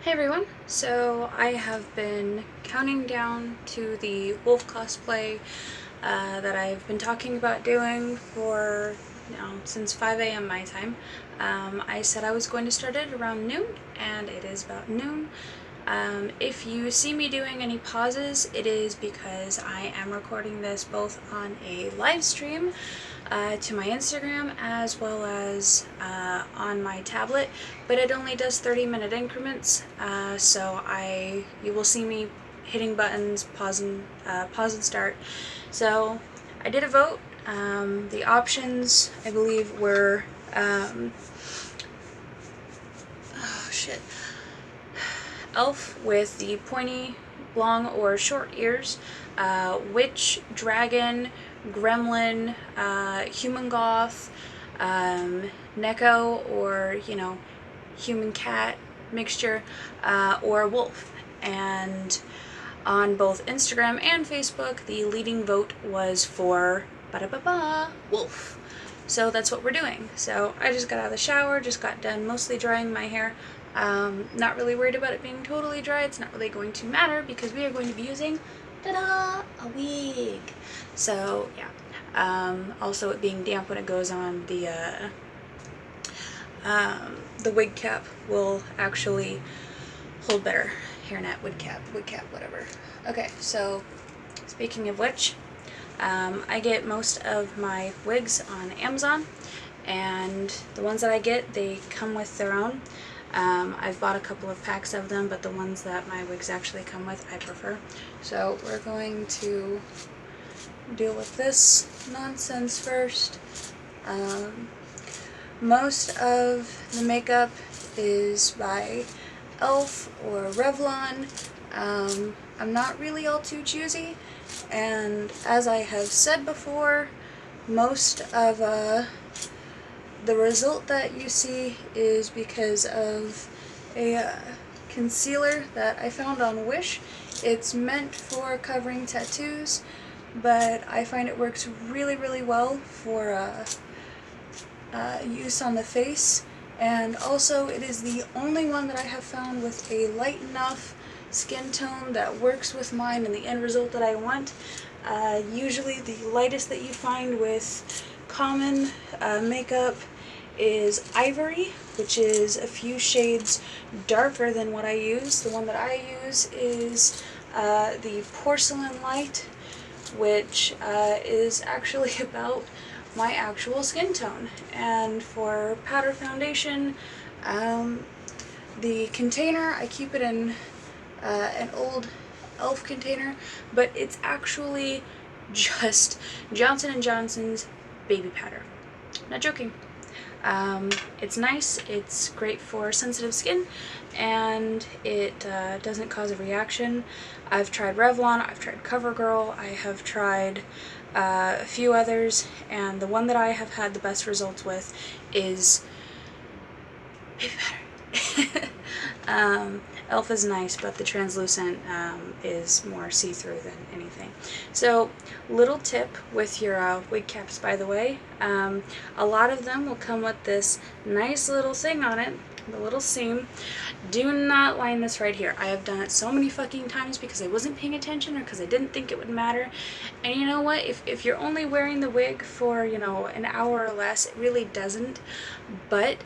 Hey everyone! So I have been counting down to the wolf cosplay that I've been talking about doing for since 5 a.m. my time. I said I was going to start it around noon, and it is about noon. If you see me doing any pauses, it is because I am recording this both on a live stream to my Instagram as well as on my tablet, but it only does 30-minute increments, so you will see me hitting buttons, pause and start. So I did a vote. The options, I believe, were oh shit, elf with the pointy, long or short ears, witch, dragon, gremlin, human goth, neko or human cat mixture, or wolf. And on both Instagram and Facebook, the leading vote was for wolf. So that's what we're doing. So I just got out of the shower, just got done mostly drying my hair. Not really worried about it being totally dry. It's not really going to matter because we are going to be using, ta-da, a wig. So yeah. Also, it being damp when it goes on, the wig cap will actually hold better. Hairnet, wig cap, whatever. Okay, so speaking of which, I get most of my wigs on Amazon, and the ones that I get, they come with their own. I've bought a couple of packs of them, but the ones that my wigs actually come with, I prefer. So we're going to deal with this nonsense first. Most of the makeup is by Elf or Revlon. I'm not really all too choosy, and as I have said before, most of the result that you see is because of a concealer that I found on Wish. It's meant for covering tattoos, but I find it works really, really well for use on the face, and also it is the only one that I have found with a light enough skin tone that works with mine and the end result that I want. Usually the lightest that you find with common makeup is Ivory, which is a few shades darker than what I use. The one that I use is the Porcelain Light, which is actually about my actual skin tone. And for powder foundation, the container, I keep it in an old Elf container, but it's actually just Johnson & Johnson's baby powder. Not joking. It's nice, it's great for sensitive skin, and it doesn't cause a reaction. I've tried Revlon, I've tried CoverGirl, I have tried a few others, and the one that I have had the best results with is baby powder. Elf is nice, but the translucent is more see-through than anything. So, little tip with your wig caps, by the way. A lot of them will come with this nice little thing on it, the little seam. Do not line this right here. I have done it so many fucking times because I wasn't paying attention or because I didn't think it would matter. And you know what? If you're only wearing the wig for, an hour or less, it really doesn't. But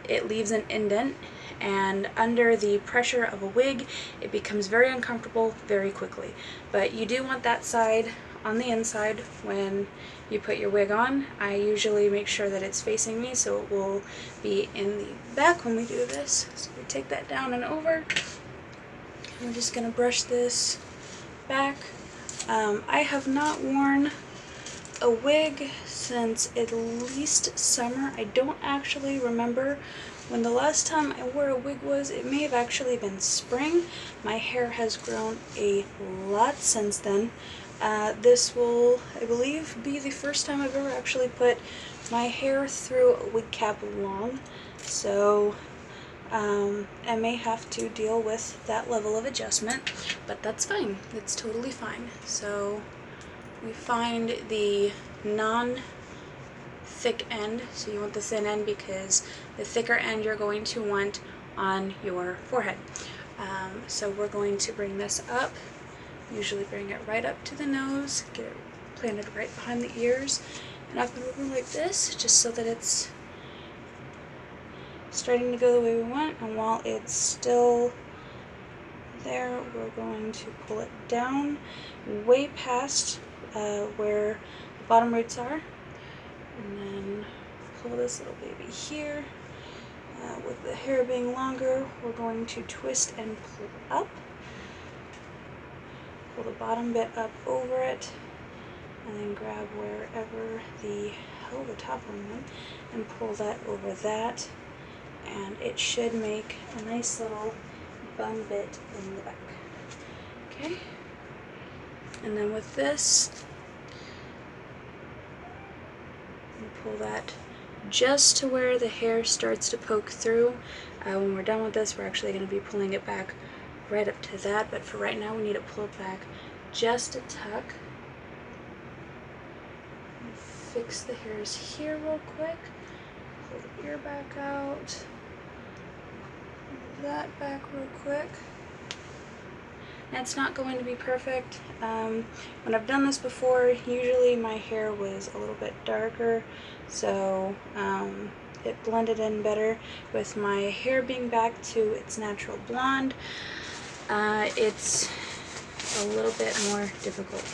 it leaves an indent, and under the pressure of a wig, it becomes very uncomfortable very quickly. But you do want that side on the inside when you put your wig on. I usually make sure that it's facing me so it will be in the back when we do this. So we take that down and over. I'm just going to brush this back. I have not worn a wig since at least summer. I don't actually remember when the last time I wore a wig was. It may have actually been spring. My hair has grown a lot since then. This will, I believe, be the first time I've ever actually put my hair through a wig cap long, so I may have to deal with that level of adjustment, but that's fine. It's totally fine. So we find the non-thick end, so you want the thin end because the thicker end you're going to want on your forehead. So we're going to bring this up, usually bring it right up to the nose, get it planted right behind the ears, and up and over like this, just so that it's starting to go the way we want. And while it's still there, we're going to pull it down way past where the bottom roots are, and then pull this little baby here. With the hair being longer, we're going to twist and pull up. Pull the bottom bit up over it, and then grab wherever the top one went, and pull that over that, and it should make a nice little bun bit in the back. Okay? And then with this, we pull that just to where the hair starts to poke through. When we're done with this, we're actually going to be pulling it back right up to that, but for right now we need to pull it back just a tuck. Fix the hairs here real quick. Pull the ear back out. Pull that back real quick. And it's not going to be perfect. When I've done this before, usually my hair was a little bit darker, so it blended in better. With my hair being back to its natural blonde, it's a little bit more difficult.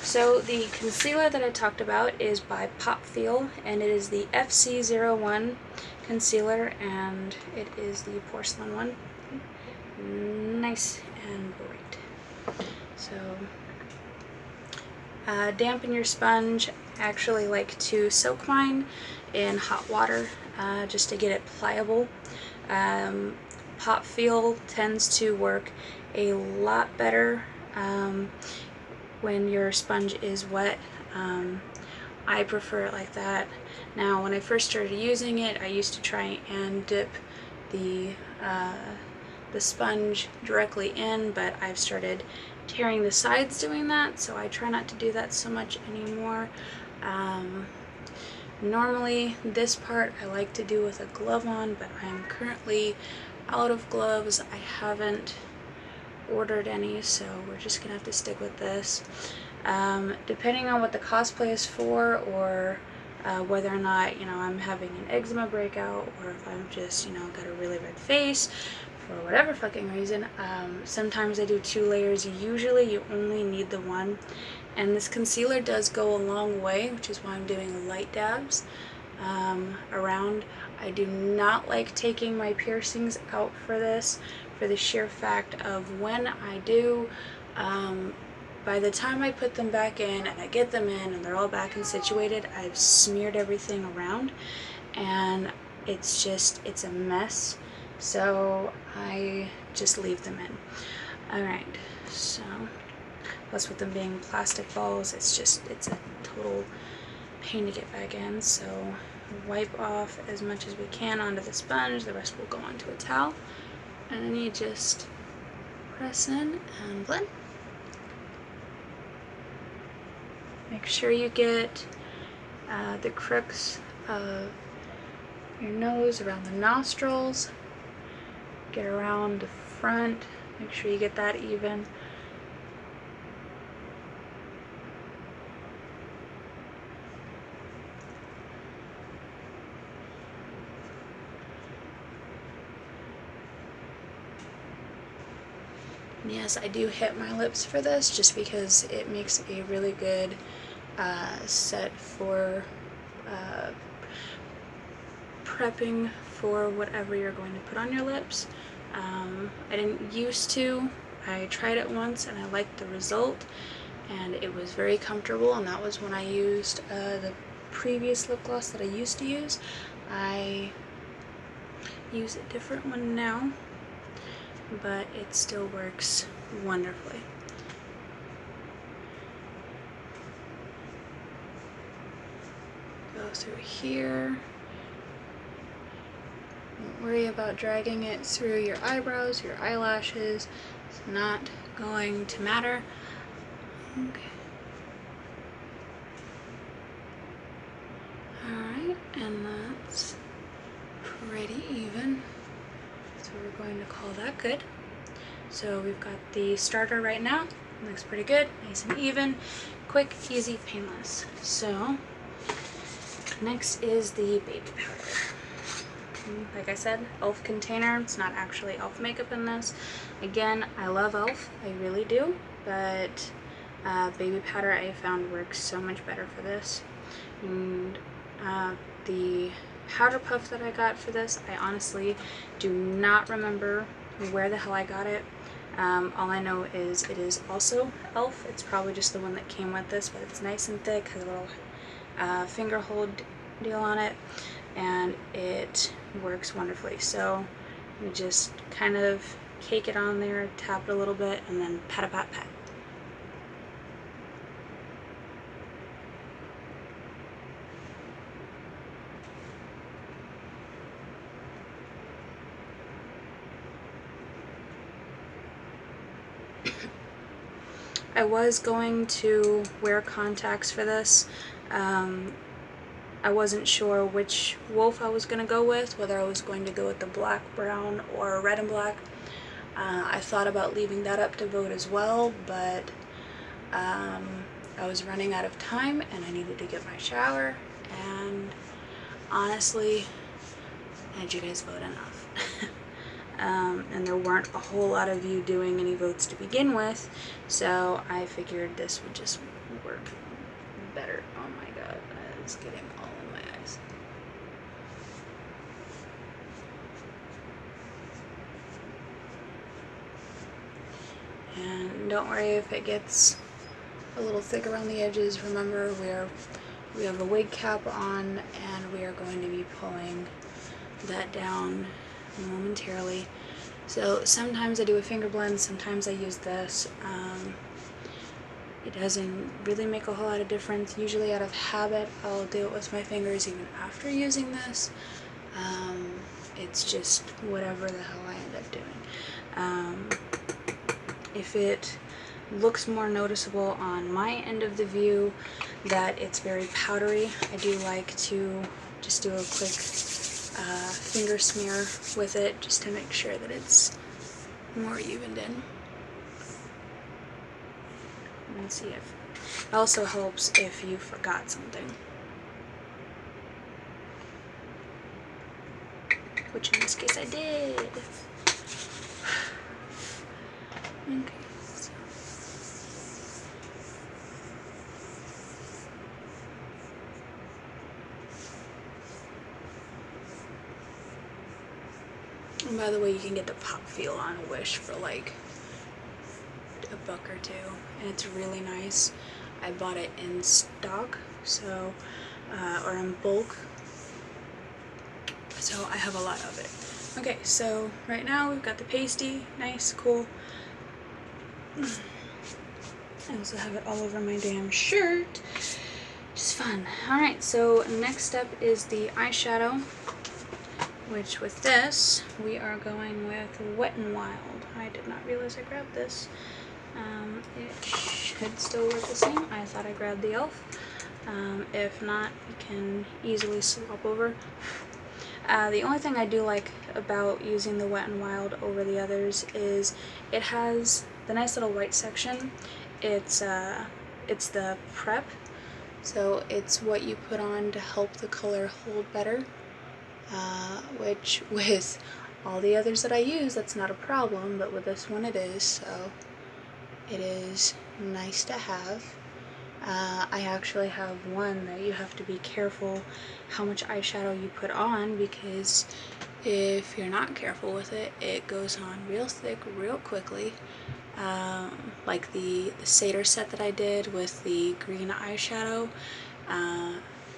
So the concealer that I talked about is by Pop Feel, and it is the FC01 concealer, and it is the porcelain one. Nice and bright. So dampen your sponge. I actually like to soak mine in hot water just to get it pliable. Pop Feel tends to work a lot better when your sponge is wet. I prefer it like that. Now, when I first started using it, I used to try and dip the sponge directly in, but I've started tearing the sides doing that, so I try not to do that so much anymore. Normally, this part I like to do with a glove on, but I am currently out of gloves. I haven't ordered any, so we're just gonna have to stick with this. Depending on what the cosplay is for, or whether or not, I'm having an eczema breakout, or if I'm just, got a really red face for whatever fucking reason, sometimes I do 2 layers. Usually you only need the one, and this concealer does go a long way, which is why I'm doing light dabs around. I do not like taking my piercings out for this, for the sheer fact of when I do, by the time I put them back in and I get them in and they're all back and situated, I've smeared everything around, and it's a mess, so I just leave them in. Alright, so plus with them being plastic balls, it's a total pain to get back in, so wipe off as much as we can onto the sponge. The rest will go onto a towel, and then you just press in and blend. Make sure you get the crooks of your nose around the nostrils, get around the front, make sure you get that even. Yes, I do hit my lips for this just because it makes a really good set for prepping for whatever you're going to put on your lips. I didn't used to. I tried it once and I liked the result, and it was very comfortable, and that was when I used the previous lip gloss that I used to use. I use a different one now, but it still works wonderfully. Go through here. Don't worry about dragging it through your eyebrows, your eyelashes. It's not going to matter. Okay. Alright, and that's pretty even. So going to call that good. So we've got the starter right now. Looks pretty good, nice and even, quick, easy, painless. So next is the baby powder. Like I said, e.l.f. container. It's not actually e.l.f. makeup in this. Again, I love e.l.f., I really do, but baby powder I found works so much better for this. And the powder puff that I got for this, I honestly do not remember where the hell I got it. All I know is it is also e.l.f. It's probably just the one that came with this, but it's nice and thick, has a little finger hold deal on it, and it works wonderfully. So you just kind of cake it on there, tap it a little bit, and then pat a pat pat. I was going to wear contacts for this. I wasn't sure which wolf I was going to go with, whether I was going to go with the black, brown, or red and black. I thought about leaving that up to vote as well, but I was running out of time and I needed to get my shower, and honestly, had you guys vote enough? And there weren't a whole lot of you doing any votes to begin with, so I figured this would just work better. Oh my god, it's getting all in my eyes. And don't worry if it gets a little thick around the edges. Remember, we have a wig cap on, and we are going to be pulling that down momentarily. So sometimes I do a finger blend, sometimes I use this. It doesn't really make a whole lot of difference. Usually out of habit, I'll do it with my fingers even after using this. It's just whatever the hell I end up doing. If it looks more noticeable on my end of the view that it's very powdery, I do like to just do a quick finger smear with it just to make sure that it's more evened in. And see if it also helps if you forgot something, which in this case I did. Okay, so and by the way, you can get the pop feel on Wish for like $1 or $2, and it's really nice. I bought it in stock, so or in bulk, so I have a lot of it. Okay, so right now we've got the pasty, nice, cool. I also have it all over my damn shirt, just fun. Alright, so next step is the eyeshadow, which with this we are going with Wet n Wild. I did not realize I grabbed this. It should still work the same. I thought I grabbed the e.l.f. If not, you can easily swap over. The only thing I do like about using the Wet n Wild over the others is it has the nice little white section. It's the prep, so it's what you put on to help the color hold better, which with all the others that I use, that's not a problem, but with this one it is, so it is nice to have. I actually have one that you have to be careful how much eyeshadow you put on, because if you're not careful with it, it goes on real thick real quickly. Like the Seder set that I did with the green eyeshadow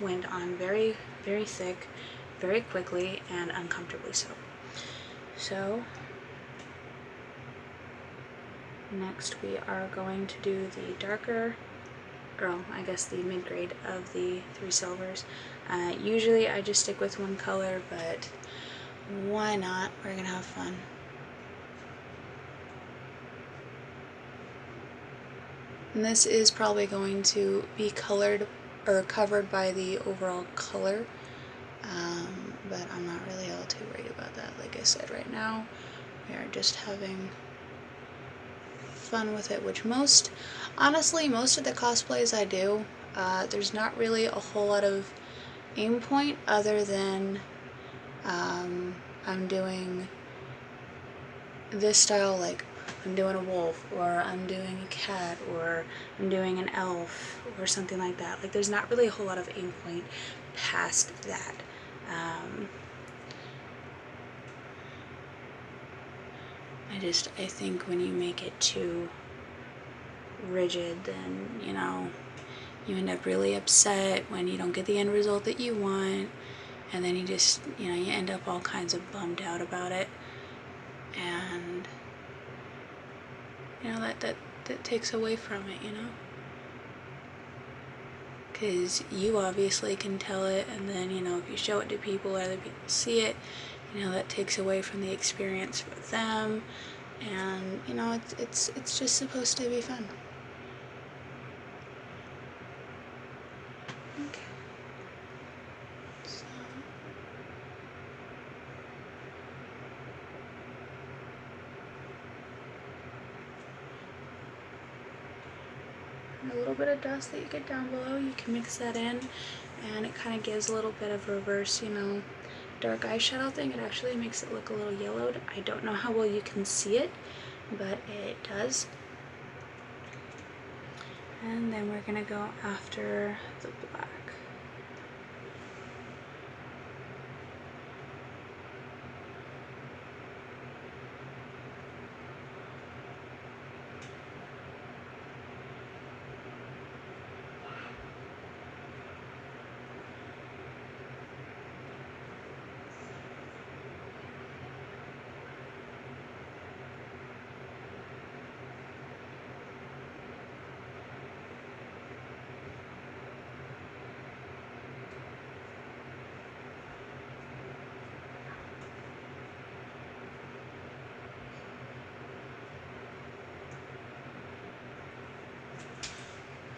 went on very, very thick, very quickly, and uncomfortably so. So next we are going to do the darker, or I guess the mid-grade of the 3 silvers. Usually I just stick with one color, but why not? We're gonna have fun. And this is probably going to be colored or covered by the overall color, but I'm not really all too worried about that. Like I said, right now we are just having fun with it, which honestly, most of the cosplays I do, there's not really a whole lot of aim point other than I'm doing this style, like I'm doing a wolf, or I'm doing a cat, or I'm doing an elf, or something like that. Like, there's not really a whole lot of aim point past that. I think when you make it too rigid, then, you know, you end up really upset when you don't get the end result that you want, and then you just, you know, you end up all kinds of bummed out about it, and, you know, that takes away from it, you know? Because you obviously can tell it, and then, you know, if you show it to people, other people see it, you know, that takes away from the experience for them, and, you know, it's just supposed to be fun. Okay. So, a little bit of dust that you get down below, you can mix that in, and it kind of gives a little bit of reverse, you know, dark eyeshadow thing. It actually makes it look a little yellowed. I don't know how well you can see it, but it does. And then we're gonna go after the black.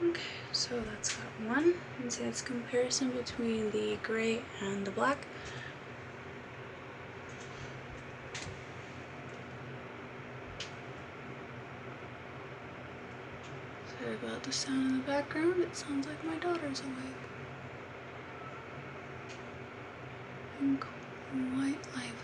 Okay, so that's got one. You can see that's comparison between the gray and the black. Sorry about the sound in the background. It sounds like my daughter's awake. And quite lively.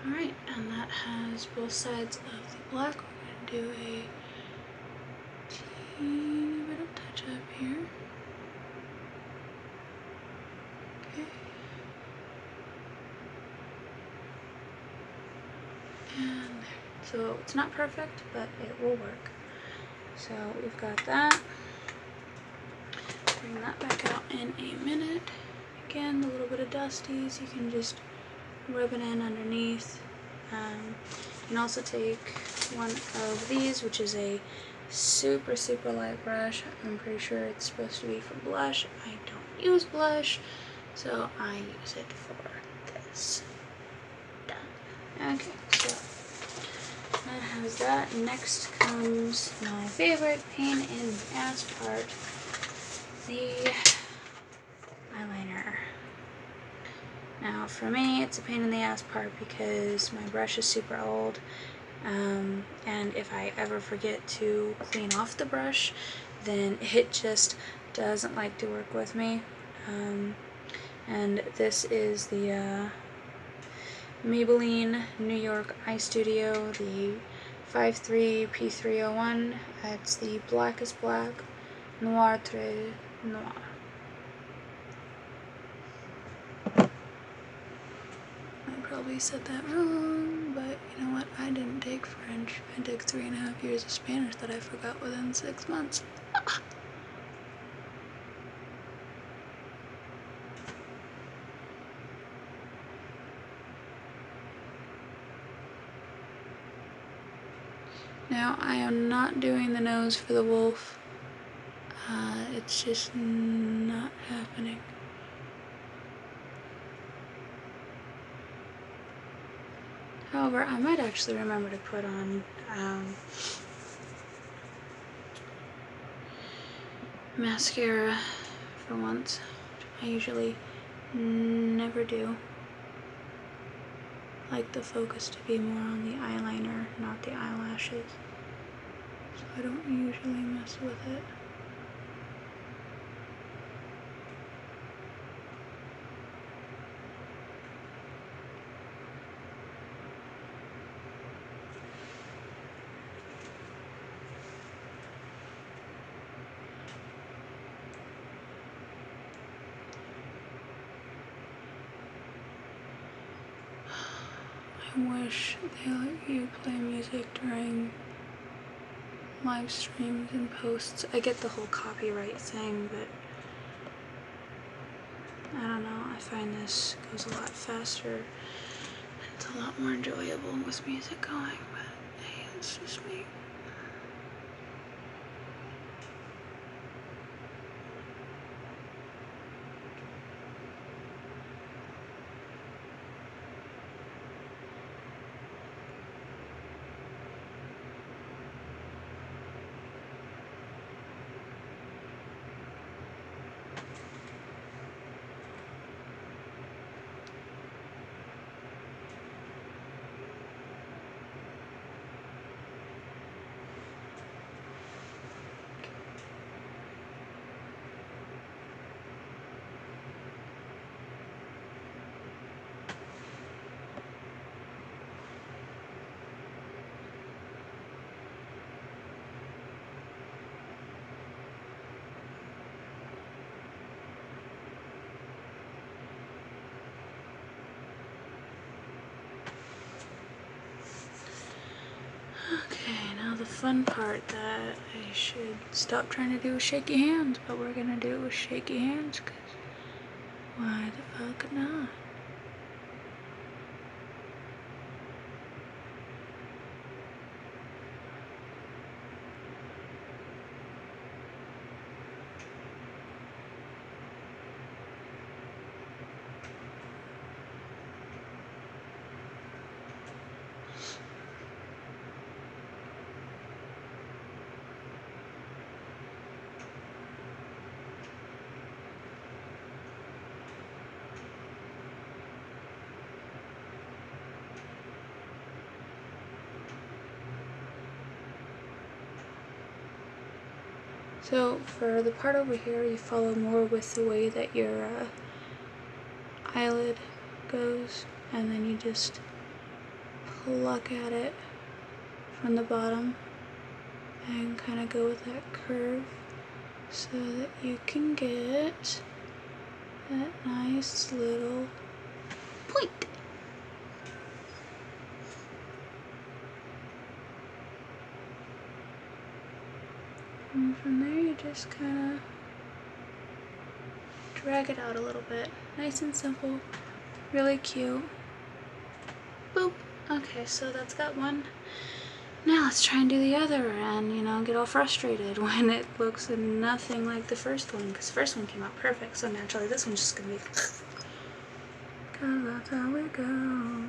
Alright, and that has both sides of the black. We're going to do a teeny bit of touch up here. Okay. And there. So it's not perfect, but it will work. So we've got that. Bring that back out in a minute. Again, the little bit of dusties, you can just rub it in underneath. You can also take one of these, which is a super light brush. I'm pretty sure it's supposed to be for blush. I don't use blush, so I use it for this. Done. Okay, so that has that. Next comes my favorite pain in the ass part, the eyeliner. Now for me, it's a pain in the ass part because my brush is super old, and if I ever forget to clean off the brush, then it just doesn't like to work with me. And this is the Maybelline New York Eye Studio, the 53 P301. It's the Blackest Black Noir Très Noir. Probably said that wrong, but you know what? I didn't take French. I took 3.5 years of Spanish that I forgot within 6 months. Now, I am not doing the nose for the wolf. It's just not happening. However, I might actually remember to put on mascara for once. I usually never do. I like the focus to be more on the eyeliner, not the eyelashes. So I don't usually mess with it. I wish they let you play music during live streams and posts. I get the whole copyright thing, but I don't know, I find this goes a lot faster. It's a lot more enjoyable with music going, but hey, it's just me. Okay, now the fun part that I should stop trying to do with shaky hands, but we're gonna do it with shaky hands, cause why the fuck not? So for the part over here, you follow more with the way that your eyelid goes, and then you just pluck at it from the bottom and kind of go with that curve so that you can get that nice little point. And from there you just kind of drag it out a little bit. Nice and simple, really cute. Boop. Okay, so that's got one. Now let's try and do the other and, you know, get all frustrated when it looks nothing like the first one, because the first one came out perfect, so naturally this one's just gonna be cause that's how it goes.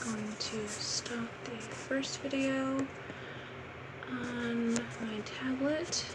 Going to stop the first video on my tablet.